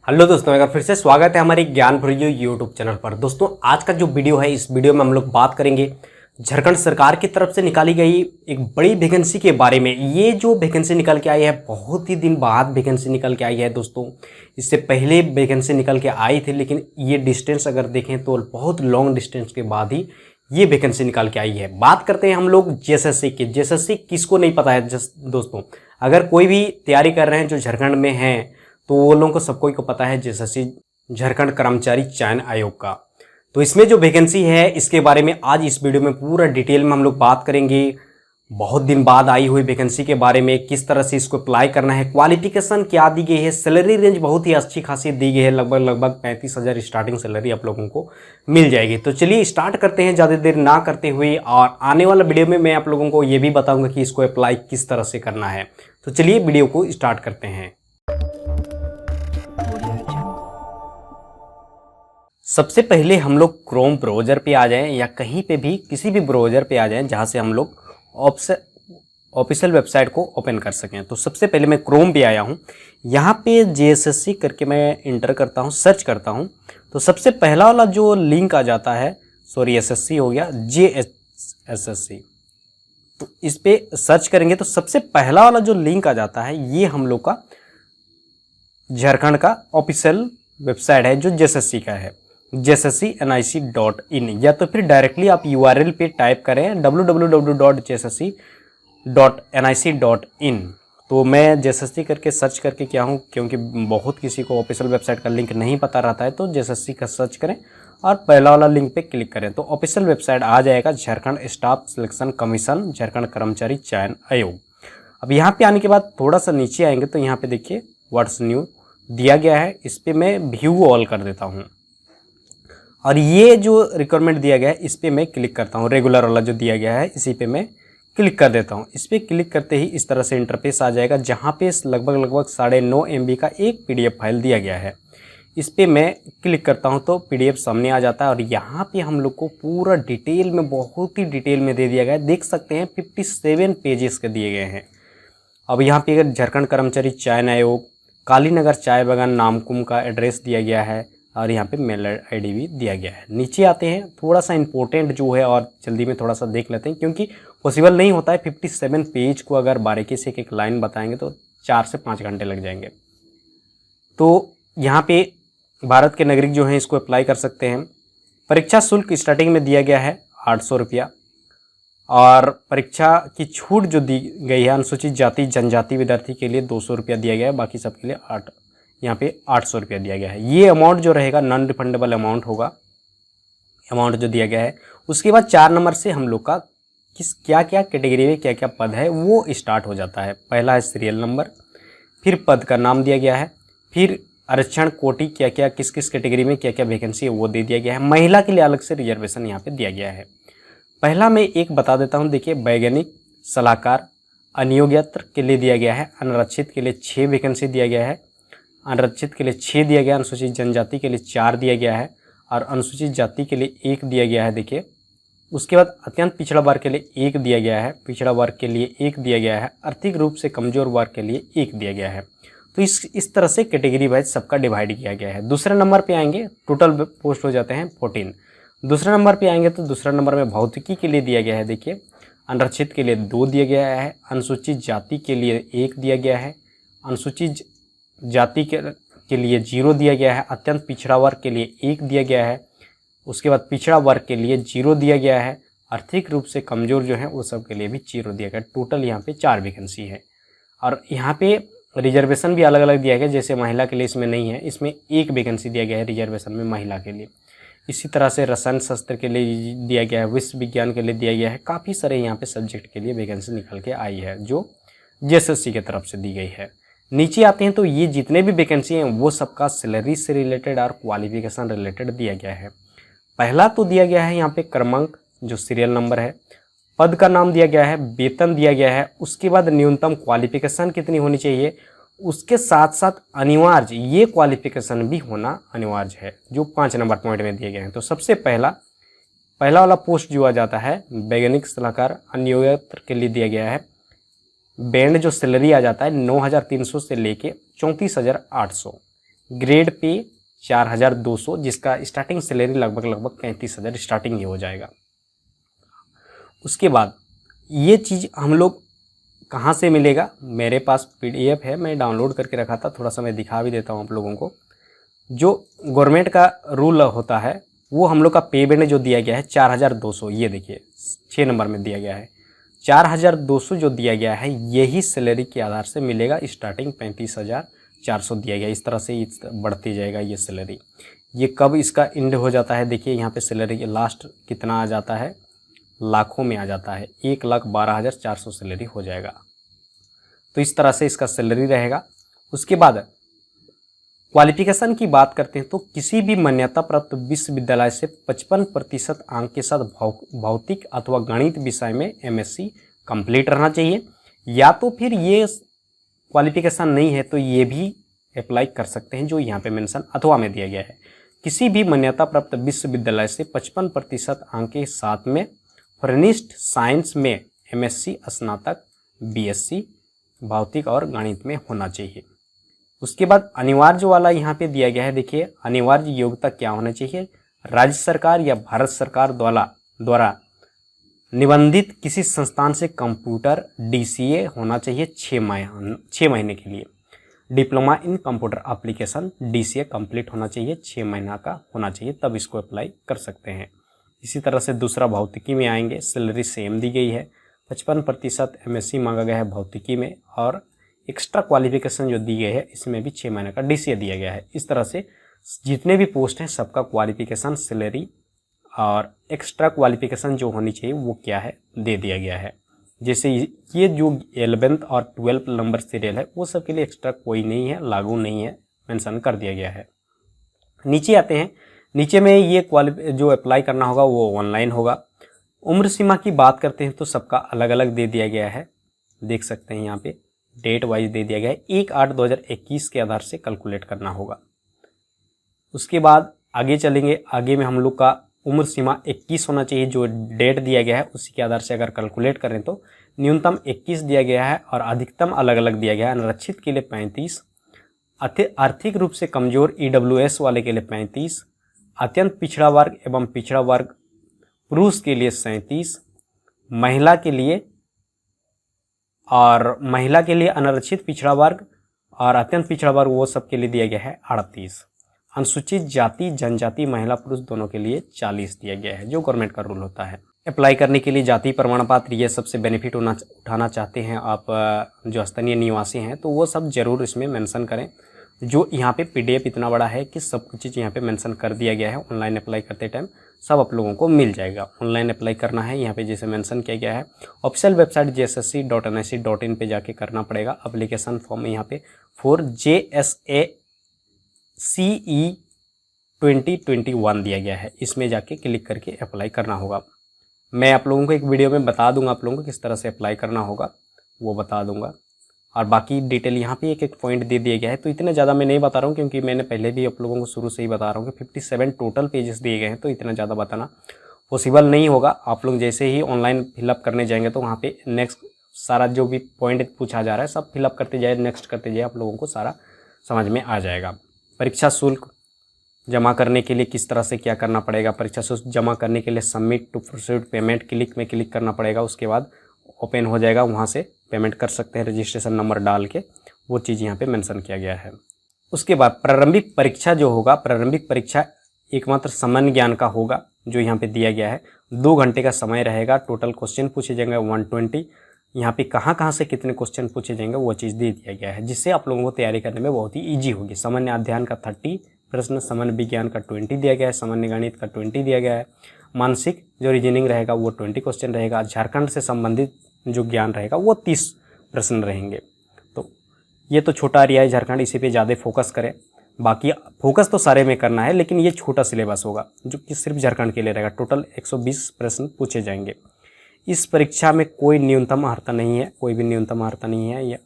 Hello दोस्तों, एक बार फिर से स्वागत है हमारे ज्ञान फॉर यू यूट्यूब चैनल पर। दोस्तों, आज का जो वीडियो है, इस वीडियो में हम लोग बात करेंगे झारखंड सरकार की तरफ से निकाली गई एक बड़ी वैकेंसी के बारे में। ये जो वैकेंसी निकल के आई है, बहुत ही दिन बाद वैकेंसी निकल के आई है दोस्तों। इससे पहले वैकेंसी निकल के आई थी, लेकिन ये डिस्टेंस अगर देखें तो बहुत लॉन्ग डिस्टेंस के बाद ही ये वैकेंसी निकाल के आई है। बात करते हैं हम लोग जेएसएससी की। जेएसएससी किसको नहीं पता है दोस्तों? अगर कोई भी तैयारी कर रहे हैं जो झारखंड में हैं, तो वो लोगों को सबको को पता है जेएसएससी, झारखंड कर्मचारी चयन आयोग का। तो इसमें जो वैकेंसी है, इसके बारे में आज इस वीडियो में पूरा डिटेल में हम लोग बात करेंगे। बहुत दिन बाद आई हुई वैकेंसी के बारे में, किस तरह से इसको अप्लाई करना है, क्वालिफिकेशन क्या दी गई है, सैलरी रेंज बहुत ही अच्छी खासी दी गई है। लगभग 35,000 स्टार्टिंग सैलरी आप लोगों को मिल जाएगी। तो चलिए स्टार्ट करते हैं ज़्यादा देर ना करते हुए। और आने वाला वीडियो में मैं आप लोगों को ये भी बताऊंगा कि इसको अप्लाई किस तरह से करना है। तो चलिए वीडियो को स्टार्ट करते हैं। सबसे पहले हम लोग क्रोम ब्राउज़र पे आ जाएं, या कहीं पे भी किसी भी ब्राउज़र पे आ जाएं जहां से हम लोग ऑफिशियल वेबसाइट को ओपन कर सकें। तो सबसे पहले मैं क्रोम पे आया हूं। यहां पे जेएसएससी करके मैं इंटर करता हूं, सर्च करता हूं। तो सबसे पहला वाला जो लिंक आ जाता है, सॉरी एसएससी हो गया, जेएसएससी। तो इस पे सर्च करेंगे तो सबसे पहला वाला जो लिंक आ जाता है, ये हम लोग का झारखंड का ऑफिशियल वेबसाइट है जो जेएसएससी का है, jsscnic.in। या तो फिर डायरेक्टली आप URL पे टाइप करें www.jssc.nic.in। तो मैं जेएसएससी करके सर्च करके क्या हूँ, क्योंकि बहुत किसी को ऑफिशियल वेबसाइट का लिंक नहीं पता रहता है, तो जेएसएससी का सर्च करें और पहला वाला लिंक पे क्लिक करें तो ऑफिशियल वेबसाइट आ जाएगा, Jharkhand staff selection commission, Jharkhand कर्मचारी चयन आयोग। अब यहाँ पे आने के बाद थोड़ा सा नीचे आएंगे तो यहाँ पे देखिए व्हाट्स न्यू दिया गया है। इस पे मैं व्यू ऑल कर देता हूँ और ये जो रिक्वायरमेंट दिया गया है इस पे मैं क्लिक करता हूँ। रेगुलर वाला जो दिया गया है इसी पे मैं क्लिक कर देता हूँ। इस पे क्लिक करते ही इस तरह से इंटरफेस आ जाएगा, जहाँ पे लगभग 9.5 MB का एक PDF फाइल दिया गया है। इस पे मैं क्लिक करता हूँ तो PDF सामने आ जाता है और यहाँ पे हम लोग को पूरा डिटेल में, बहुत ही डिटेल में दे दिया गया है। देख सकते हैं 57 पेजेस के दिए गए हैं। अब यहाँ पे झारखंड कर्मचारी चयन आयोग, कालीनगर चाय बागान, नामकुम का एड्रेस दिया गया है और यहाँ पे मेल आईडी भी दिया गया है। नीचे आते हैं, थोड़ा सा इंपॉर्टेंट जो है और जल्दी में थोड़ा सा देख लेते हैं, क्योंकि पॉसिबल नहीं होता है 57 पेज को अगर बारीकी से एक लाइन बताएंगे तो 4 से 5 घंटे लग जाएंगे। तो यहाँ पे भारत के नागरिक जो हैं इसको अप्लाई कर सकते हैं। परीक्षा शुल्क स्टार्टिंग में दिया गया है 800 रुपया, और परीक्षा की छूट जो दी गई है अनुसूचित जाति जनजाति विद्यार्थी के लिए 200 रुपया दिया गया है, बाकी सबके लिए यहाँ पे 800 रुपया दिया गया है। ये अमाउंट जो रहेगा नॉन रिफंडेबल अमाउंट होगा, अमाउंट जो दिया गया है। उसके बाद 4 नंबर से हम लोग का क्या क्या कैटेगरी में क्या क्या पद है वो स्टार्ट हो जाता है। पहला है सीरियल नंबर, फिर पद का नाम दिया गया है, फिर आरक्षण कोटि क्या क्या, किस किस कैटेगरी में क्या क्या वैकेंसी है वो दे दिया गया है। महिला के लिए अलग से रिजर्वेशन यहाँ पे दिया गया है। पहला मैं एक बता देता हूँ, देखिए वैज्ञानिक सलाहकार अनियोग्यत्र के लिए दिया गया है। अनारक्षित के लिए 6 वैकेंसी दिया गया है, अनारक्षित के लिए 6 दिया गया, अनुसूचित जनजाति के लिए 4 दिया गया है और अनुसूचित जाति के लिए 1 दिया गया है। देखिए उसके बाद अत्यंत पिछड़ा वर्ग के लिए 1 दिया गया है, पिछड़ा वर्ग के लिए 1 दिया गया है, आर्थिक रूप से कमजोर वर्ग के लिए 1 दिया गया है। तो इस तरह से कैटेगरी वाइज सबका डिवाइड किया गया है। दूसरे नंबर पे आएंगे, टोटल पोस्ट हो जाते हैं 14। दूसरे नंबर पे आएंगे तो दूसरा नंबर में भौतिकी के लिए दिया गया है। देखिए अनारक्षित के लिए 2 दिया गया है, अनुसूचित जाति के लिए 1 दिया गया है, अनुसूचित जाति के लिए 0 दिया गया है, अत्यंत पिछड़ा वर्ग के लिए 1 दिया गया है, उसके बाद पिछड़ा वर्ग के लिए 0 दिया गया है, आर्थिक रूप से कमज़ोर जो है वो सब के लिए भी 0 दिया गया है। टोटल यहाँ पे 4 वैकेंसी है। और यहाँ पे रिजर्वेशन भी अलग अलग दिया गया, जैसे महिला के लिए इसमें नहीं है, इसमें 1 वैकेंसी दिया गया है रिजर्वेशन में महिला के लिए। इसी तरह से रसायन शास्त्र के लिए दिया गया है, विश्व विज्ञान के लिए दिया गया है। काफ़ी सारे यहाँ पे सब्जेक्ट के लिए वैकेंसी निकल के आई है जो जेएसएससी की तरफ से दी गई है। नीचे आते हैं तो ये जितने भी वैकेंसी हैं वो सबका सैलरी से रिलेटेड और क्वालिफिकेशन रिलेटेड दिया गया है। पहला तो दिया गया है यहाँ पे क्रमांक, जो सीरियल नंबर है, पद का नाम दिया गया है, वेतन दिया गया है, उसके बाद न्यूनतम क्वालिफिकेशन कितनी होनी चाहिए, उसके साथ साथ अनिवार्य ये क्वालिफिकेशन भी होना अनिवार्य है, जो 5 नंबर पॉइंट में दिए गए हैं। तो सबसे पहला वाला पोस्ट जो आ जाता है वैज्ञानिक सलाहकार अनियोजित के लिए दिया गया है। बैंड जो सैलरी आ जाता है 9,300 से लेके 34,800, ग्रेड पे 4200, जिसका स्टार्टिंग सैलरी लगभग 35,000 स्टार्टिंग ही हो जाएगा। उसके बाद ये चीज़ हम लोग कहाँ से मिलेगा, मेरे पास PDF है, मैं डाउनलोड करके रखा था, थोड़ा सा मैं दिखा भी देता हूँ आप लोगों को। जो गवर्नमेंट का रूल होता है वो हम लोग का पे बैंड जो दिया गया है 4200, ये देखिए 6 नंबर में दिया गया है 4200 जो दिया गया है, यही सैलरी के आधार से मिलेगा। स्टार्टिंग 35,400 दिया गया, इस तरह से बढ़ती जाएगा ये सैलरी। ये कब इसका एंड हो जाता है, देखिए यहाँ पे सैलरी लास्ट कितना आ जाता है, लाखों में आ जाता है, 1,12,400 सैलरी हो जाएगा। तो इस तरह से इसका सैलरी रहेगा। उसके बाद क्वालिफिकेशन की बात करते हैं तो किसी भी मान्यता प्राप्त विश्वविद्यालय से 55% अंक के साथ भौतिक अथवा गणित विषय में MSc कंप्लीट रहना चाहिए, या तो फिर ये क्वालिफिकेशन नहीं है तो ये भी अप्लाई कर सकते हैं जो यहाँ पे मेंशन अथवा में दिया गया है। किसी भी मान्यता प्राप्त विश्वविद्यालय से 55% अंक के साथ में फॉरेनिस्ट साइंस में MSc स्नातक BSc भौतिक और गणित में होना चाहिए। उसके बाद अनिवार्य वाला यहाँ पे दिया गया है, देखिए अनिवार्य योग्यता क्या होना चाहिए, राज्य सरकार या भारत सरकार द्वारा निबंधित किसी संस्थान से कंप्यूटर DCA होना चाहिए 6 महीने के लिए। Diploma in computer application DCA complete होना चाहिए, 6 महीना का होना चाहिए, तब इसको अप्लाई कर सकते हैं। इसी तरह से दूसरा भौतिकी में आएंगे, सैलरी सेम दी गई है, 55% MSc मांगा गया है भौतिकी में, और एक्स्ट्रा क्वालिफिकेशन जो दी गई है इसमें भी 6 महीने का DCA दिया गया है। इस तरह से जितने भी पोस्ट हैं सबका क्वालिफिकेशन, सैलरी और एक्स्ट्रा क्वालिफिकेशन जो होनी चाहिए वो क्या है दे दिया गया है। जैसे ये जो 11th और 12th नंबर सीरियल है वो सब के लिए एक्स्ट्रा कोई नहीं है, लागू नहीं है, मेंशन कर दिया गया है। नीचे आते हैं, नीचे में ये जो अप्लाई करना होगा वो ऑनलाइन होगा। उम्र सीमा की बात करते हैं तो सबका अलग अलग दे दिया गया है, देख सकते हैं यहाँ पे डेट वाइज दे दिया गया है, 1/8/2021 के आधार से कैलकुलेट करना होगा। उसके बाद आगे चलेंगे, आगे में हम लोग का उम्र सीमा 21 होना चाहिए, जो डेट दिया गया है उसी के आधार से अगर कैलकुलेट करें तो न्यूनतम 21 दिया गया है और अधिकतम अलग अलग दिया गया है। अनारक्षित के लिए 35, आर्थिक रूप से कमजोर EWS वाले के लिए 35, अत्यंत पिछड़ा वर्ग एवं पिछड़ा वर्ग पुरुष के लिए 37, महिला के लिए अनारक्षित पिछड़ा वर्ग और अत्यंत पिछड़ा वर्ग वो सब के लिए दिया गया है 38। अनुसूचित जाति जनजाति महिला पुरुष दोनों के लिए 40 दिया गया है, जो गवर्नमेंट का रूल होता है। अप्लाई करने के लिए जाति प्रमाण पत्र, ये सबसे बेनिफिट उठाना चाहते हैं आप जो स्थानीय निवासी हैं तो वो सब जरूर इसमें मेंशन करें। जो यहाँ पे PDF इतना बड़ा है कि सब कुछ चीज़ यहाँ पे मेंशन कर दिया गया है। ऑनलाइन अप्लाई करते टाइम सब आप लोगों को मिल जाएगा। ऑनलाइन अप्लाई करना है यहाँ पे जैसे मेंशन किया गया है, ऑफिशियल वेबसाइट jssc.nic.in पे जाके करना पड़ेगा। एप्लीकेशन फॉर्म यहाँ पे फॉर JSACE 2021 दिया गया है, इसमें जाके क्लिक करके अप्लाई करना होगा। मैं आप लोगों को एक वीडियो में बता दूंगा आप लोगों को किस तरह से अप्लाई करना होगा, वो बता दूंगा। और बाकी डिटेल यहाँ पे एक एक पॉइंट दे दिया गया है, तो इतना ज़्यादा मैं नहीं बता रहा हूँ क्योंकि मैंने पहले भी आप लोगों को शुरू से ही बता रहा हूँ कि 57 टोटल पेजेस दिए गए हैं, तो इतना ज़्यादा बताना पॉसिबल नहीं होगा। आप लोग जैसे ही ऑनलाइन फिलअप करने जाएंगे तो वहाँ पे नेक्स्ट सारा जो भी पॉइंट पूछा जा रहा है सब फिलअप करते जाए, नेक्स्ट करते जाए, आप लोगों को सारा समझ में आ जाएगा। परीक्षा शुल्क जमा करने के लिए किस तरह से क्या करना पड़ेगा, परीक्षा शुल्क जमा करने के लिए submit to proceed payment click में क्लिक करना पड़ेगा, उसके बाद ओपन हो जाएगा, वहाँ से पेमेंट कर सकते हैं रजिस्ट्रेशन नंबर डाल के, वो चीज़ यहाँ पे मेंशन किया गया है। उसके बाद प्रारंभिक परीक्षा जो होगा, प्रारंभिक परीक्षा एकमात्र सामान्य ज्ञान का होगा जो यहाँ पे दिया गया है। 2 घंटे का समय रहेगा, टोटल क्वेश्चन पूछे जाएंगे 120। यहाँ पे कहाँ से कितने क्वेश्चन पूछे जाएंगे वो चीज़ दे दिया गया है, जिससे आप लोगों को तैयारी करने में बहुत ही ईजी होगी। सामान्य अध्ययन का 30 प्रश्न, सामान्य विज्ञान का 20 दिया गया है, सामान्य गणित का 20 दिया गया है, मानसिक जो रीजनिंग रहेगा वो 20 क्वेश्चन रहेगा, झारखंड से संबंधित जो ज्ञान रहेगा वो 30 प्रश्न रहेंगे। तो ये तो छोटा एरिया है झारखंड, इसी पे ज़्यादा फोकस करें। बाकी फोकस तो सारे में करना है, लेकिन ये छोटा सिलेबस होगा जो कि सिर्फ झारखंड के लिए रहेगा। टोटल 120 प्रश्न पूछे जाएंगे। इस परीक्षा में कोई न्यूनतम अर्हता नहीं है, कोई भी न्यूनतम अर्हता नहीं है या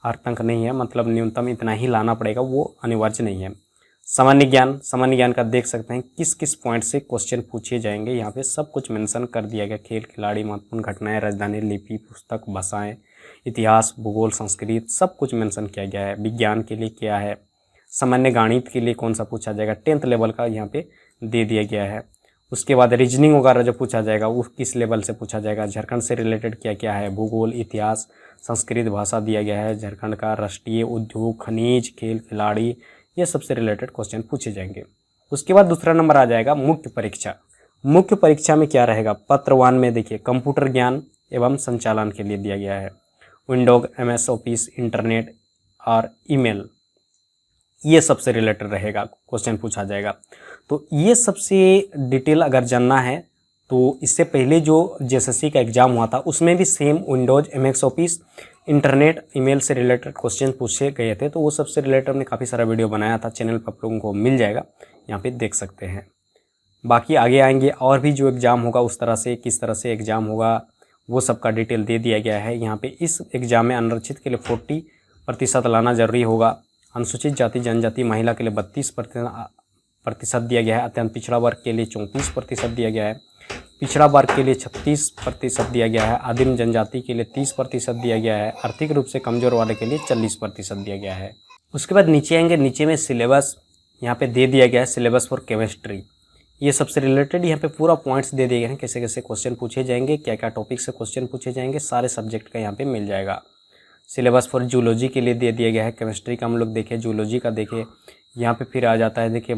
अर्थांक नहीं है, मतलब न्यूनतम इतना ही लाना पड़ेगा, वो अनिवार्य नहीं है। सामान्य ज्ञान का देख सकते हैं किस किस पॉइंट से क्वेश्चन पूछे जाएंगे, यहाँ पे सब कुछ मेंशन कर दिया गया। खेल खिलाड़ी, महत्वपूर्ण घटनाएं, राजधानी, लिपि, पुस्तक, भाषाएं, इतिहास, भूगोल, संस्कृत, सब कुछ मेंशन किया गया है। विज्ञान के लिए क्या है, सामान्य गणित के लिए कौन सा पूछा जाएगा, 10th लेवल का यहाँ पे दे दिया गया है। उसके बाद रीजनिंग वगैरह जो पूछा जाएगा वो किस लेवल से पूछा जाएगा, झारखंड से रिलेटेड क्या क्या है, भूगोल, इतिहास, संस्कृत भाषा दिया गया है, झारखंड का राष्ट्रीय उद्योग, खनिज, खेल खिलाड़ी, ये सबसे रिलेटेड क्वेश्चन पूछे जाएंगे। उसके बाद दूसरा नंबर आ जाएगा मुख्य परीक्षा। मुख्य परीक्षा में क्या रहेगा, पत्र 1 में देखिए कंप्यूटर ज्ञान एवं संचालन के लिए दिया गया है, विंडोज, MS ऑफिस, इंटरनेट और ईमेल, ये सबसे रिलेटेड रहेगा, क्वेश्चन पूछा जाएगा। तो ये सबसे डिटेल अगर जानना है तो इससे पहले जो JSSC का एग्ज़ाम हुआ था उसमें भी same Windows, MS office, internet, email से रिलेटेड क्वेश्चन पूछे गए थे। तो वो सबसे रिलेटेड हमने काफ़ी सारा वीडियो बनाया था, चैनल पर आप लोगों को मिल जाएगा, यहाँ पे देख सकते हैं। बाकी आगे आएंगे और भी जो एग्ज़ाम होगा उस तरह से, किस तरह से एग्ज़ाम होगा वो सब का डिटेल दे दिया गया है यहाँ पे। इस एग्ज़ाम में अनारक्षित के लिए 40% लाना ज़रूरी होगा, अनुसूचित जाति जनजाति महिला के लिए 32% दिया गया है, अत्यंत पिछड़ा वर्ग के लिए 34% दिया गया है, पिछड़ा वर्ग के लिए 36% दिया गया है, आदिम जनजाति के लिए 30% दिया गया है, आर्थिक रूप से कमज़ोर वाले के लिए 40% दिया गया है। उसके बाद नीचे आएंगे, नीचे में सिलेबस यहाँ पे दे दिया गया है, सिलेबस फॉर केमिस्ट्री, ये सबसे रिलेटेड यहाँ पे पूरा पॉइंट्स दे दिए गए हैं, कैसे कैसे क्वेश्चन पूछे जाएंगे, क्या क्या टॉपिक से क्वेश्चन पूछे जाएंगे, सारे सब्जेक्ट का यहाँ पे मिल जाएगा। सिलेबस फॉर जूलॉजी के लिए दे दिया गया है, केमिस्ट्री का हम लोग देखें, जूलॉजी का देखें, यहाँ पे फिर आ जाता है देखिए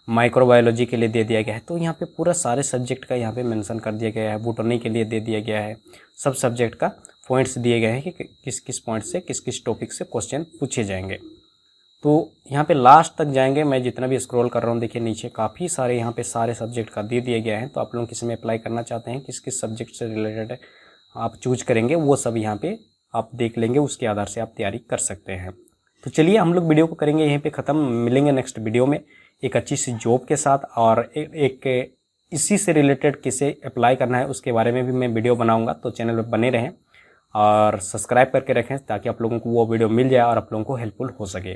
माइक्रोबायोलॉजी के लिए दे दिया गया है। तो यहाँ पे पूरा सारे सब्जेक्ट का यहाँ पे मेंशन कर दिया गया है, बॉटनी के लिए दे दिया गया है, सब सब्जेक्ट का पॉइंट्स दिए गए हैं कि किस किस पॉइंट से किस किस टॉपिक से क्वेश्चन पूछे जाएंगे। तो यहाँ पे लास्ट तक जाएंगे, मैं जितना भी स्क्रॉल कर रहा हूँ देखिए नीचे काफ़ी सारे यहाँ पे सारे सब्जेक्ट का दे दिया गया है। तो आप लोग किसी में अप्लाई करना चाहते हैं, किस किस सब्जेक्ट से रिलेटेड आप चूज करेंगे वो सब यहाँ पे आप देख लेंगे, उसके आधार से आप तैयारी कर सकते हैं। तो चलिए हम लोग वीडियो को करेंगे यहीं पे ख़त्म, मिलेंगे नेक्स्ट वीडियो में एक अच्छी सी जॉब के साथ, और एक इसी से रिलेटेड किसे अप्लाई करना है उसके बारे में भी मैं वीडियो बनाऊँगा। तो चैनल पर बने रहें और सब्सक्राइब करके रखें ताकि आप लोगों को वो वीडियो मिल जाए और आप लोगों को हेल्पफुल हो सके।